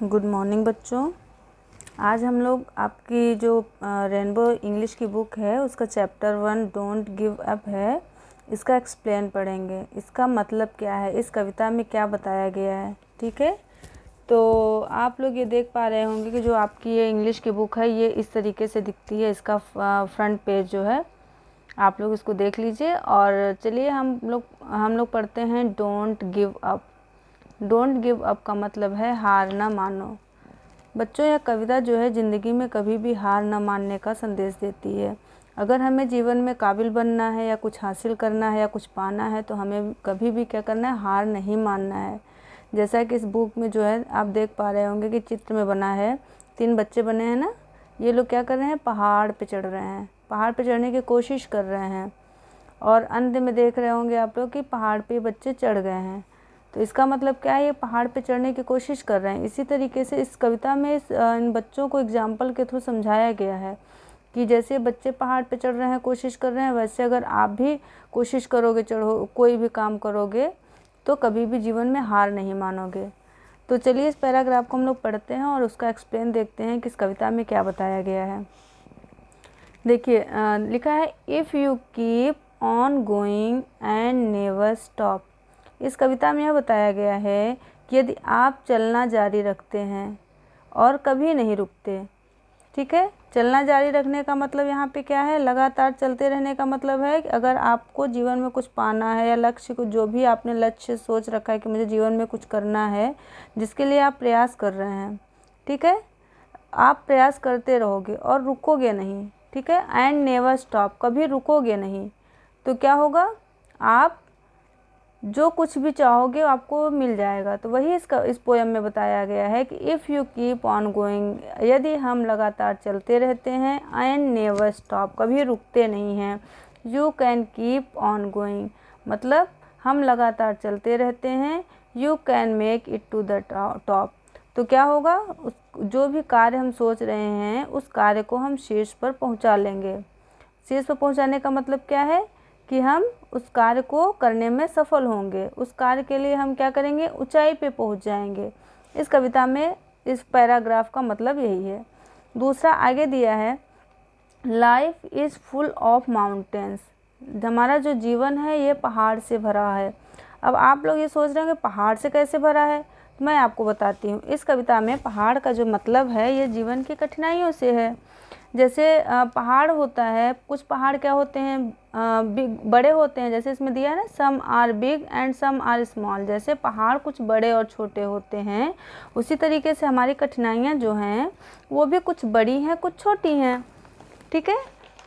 Good morning बच्चों। आज हम लोग आपकी जो रेनबो इंग्लिश की बुक है उसका चैप्टर 1 डोंट गिव अप है, इसका एक्सप्लेन पढ़ेंगे। इसका मतलब क्या है, इस कविता में क्या बताया गया है। ठीक है, तो आप लोग ये देख पा रहे होंगे कि जो आपकी ये इंग्लिश की बुक है ये इस तरीके से दिखती है। इसका फ्रंट पेज जो है आप लोग इसको देख लीजिए और चलिए हम लोग पढ़ते हैं don't give up. Don't give up का मतलब है हार ना मानो। बच्चों, यह कविता जो है ज़िंदगी में कभी भी हार ना मानने का संदेश देती है। अगर हमें जीवन में काबिल बनना है या कुछ हासिल करना है या कुछ पाना है तो हमें कभी भी क्या करना है, हार नहीं मानना है। जैसा कि इस बुक में जो है आप देख पा रहे होंगे कि चित्र में बना है, 3 बच्चे बने हैं ना। ये लोग क्या कर रहे हैं, पहाड़ पे चढ़ रहे हैं, पहाड़ पे चढ़ने की कोशिश कर रहे हैं और अंत में देख रहे होंगे आप लोग कि पहाड़ पे बच्चे चढ़ गए हैं। तो इसका मतलब क्या है, ये पहाड़ पे चढ़ने की कोशिश कर रहे हैं। इसी तरीके से इस कविता में इन बच्चों को एग्जाम्पल के थ्रू समझाया गया है कि जैसे बच्चे पहाड़ पे चढ़ रहे हैं, कोशिश कर रहे हैं, वैसे अगर आप भी कोशिश करोगे, कोई भी काम करोगे तो कभी भी जीवन में हार नहीं मानोगे। तो चलिए इस पैराग्राफ को हम लोग पढ़ते हैं और उसका एक्सप्लेन देखते हैं कि इस कविता में क्या बताया गया है। देखिए लिखा है, if you keep on going and never stop. इस कविता में यह बताया गया है कि यदि आप चलना जारी रखते हैं और कभी नहीं रुकते। ठीक है, चलना जारी रखने का मतलब यहाँ पे क्या है, लगातार चलते रहने का मतलब है कि अगर आपको जीवन में कुछ पाना है या लक्ष्य को, जो भी आपने लक्ष्य सोच रखा है कि मुझे जीवन में कुछ करना है, जिसके लिए आप प्रयास कर रहे हैं, ठीक है, आप प्रयास करते रहोगे और रुकोगे नहीं। ठीक है, एंड नेवर स्टॉप, कभी रुकोगे नहीं तो क्या होगा, आप जो कुछ भी चाहोगे आपको मिल जाएगा। तो वही इस पोयम में बताया गया है कि if you keep on going, यदि हम लगातार चलते रहते हैं, एंड नेवर स्टॉप, कभी रुकते नहीं हैं, you can keep on going, मतलब हम लगातार चलते रहते हैं, you can make it to the top, तो क्या होगा, जो भी कार्य हम सोच रहे हैं उस कार्य को हम शीर्ष पर पहुंचा लेंगे। शीर्ष पर पहुंचाने का मतलब क्या है कि हम उस कार्य को करने में सफल होंगे, उस कार्य के लिए हम क्या करेंगे, ऊंचाई पे पहुंच जाएंगे। इस कविता में इस पैराग्राफ का मतलब यही है। दूसरा आगे दिया है, life is full of mountains, हमारा जो जीवन है ये पहाड़ से भरा है। अब आप लोग ये सोच रहे हैं कि पहाड़ से कैसे भरा है, तो मैं आपको बताती हूँ। इस कविता में पहाड़ का जो मतलब है ये जीवन की कठिनाइयों से है। जैसे पहाड़ होता है, कुछ पहाड़ क्या होते हैं, बिग, बड़े होते हैं, जैसे इसमें दिया है ना, some are big and some are small. जैसे पहाड़ कुछ बड़े और छोटे होते हैं, उसी तरीके से हमारी कठिनाइयाँ जो हैं वो भी कुछ बड़ी हैं कुछ छोटी हैं। ठीक है,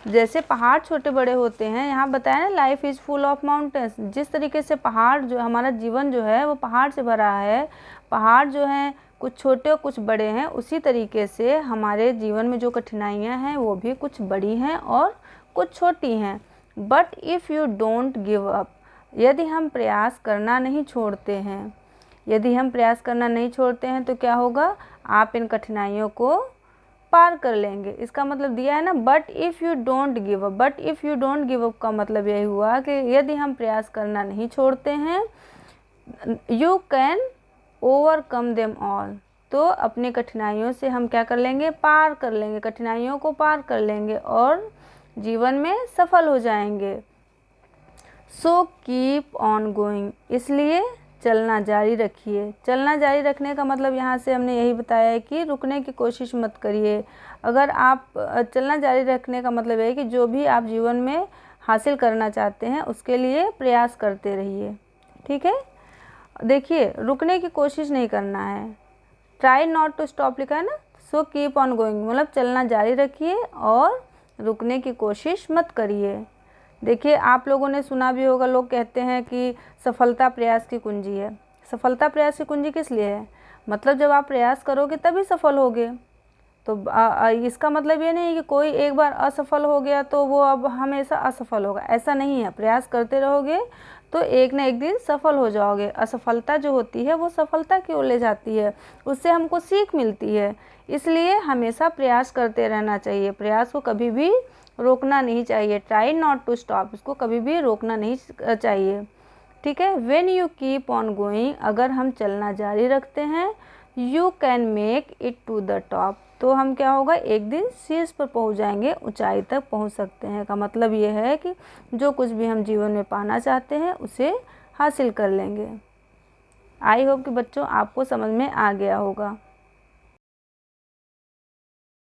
जैसे पहाड़ छोटे बड़े होते हैं, यहाँ बताया ना, life is full of mountains, जिस तरीके से पहाड़ जो हमारा जीवन जो है वो पहाड़ से भरा है, पहाड़ जो हैं कुछ छोटे और कुछ बड़े हैं, उसी तरीके से हमारे जीवन में जो कठिनाइयाँ हैं वो भी कुछ बड़ी हैं और कुछ छोटी हैं। But if you don't give up, यदि हम प्रयास करना नहीं छोड़ते हैं, यदि हम प्रयास करना नहीं छोड़ते हैं तो क्या होगा, आप इन कठिनाइयों को पार कर लेंगे। इसका मतलब दिया है ना, but if you don't give up. But if you don't give up का मतलब यही हुआ कि यदि हम प्रयास करना नहीं छोड़ते हैं, you can overcome them all, तो अपनी कठिनाइयों से हम क्या कर लेंगे, पार कर लेंगे, कठिनाइयों को पार कर लेंगे और जीवन में सफल हो जाएंगे। सो कीप ऑन गोइंग, इसलिए चलना जारी रखिए। चलना जारी रखने का मतलब यहाँ से हमने यही बताया है कि रुकने की कोशिश मत करिए। अगर आप चलना जारी रखने का मतलब है कि जो भी आप जीवन में हासिल करना चाहते हैं उसके लिए प्रयास करते रहिए। ठीक है, देखिए रुकने की कोशिश नहीं करना है, ट्राई नॉट टू स्टॉप लिखा है ना, सो कीप ऑन गोइंग मतलब चलना जारी रखिए और रुकने की कोशिश मत करिए। देखिए आप लोगों ने सुना भी होगा, लोग कहते हैं कि सफलता प्रयास की कुंजी है। सफलता प्रयास की कुंजी किस लिए है, मतलब जब आप प्रयास करोगे तभी सफल होगे। तो इसका मतलब ये नहीं है कि कोई एक बार असफल हो गया तो वो अब हमेशा असफल होगा, ऐसा नहीं है। प्रयास करते रहोगे तो एक ना एक दिन सफल हो जाओगे। असफलता जो होती है वो सफलता की ओर ले जाती है, उससे हमको सीख मिलती है। इसलिए हमेशा प्रयास करते रहना चाहिए, प्रयास को कभी भी रोकना नहीं चाहिए। ट्राई नॉट टू स्टॉप, इसको कभी भी रोकना नहीं चाहिए। ठीक है। When you keep on going, अगर हम चलना जारी रखते हैं, you can make it to the top, तो हम क्या होगा, एक दिन शीर्ष पर पहुंच जाएंगे, ऊंचाई तक पहुंच सकते हैं। का मतलब ये है कि जो कुछ भी हम जीवन में पाना चाहते हैं उसे हासिल कर लेंगे। आई होप कि बच्चों आपको समझ में आ गया होगा।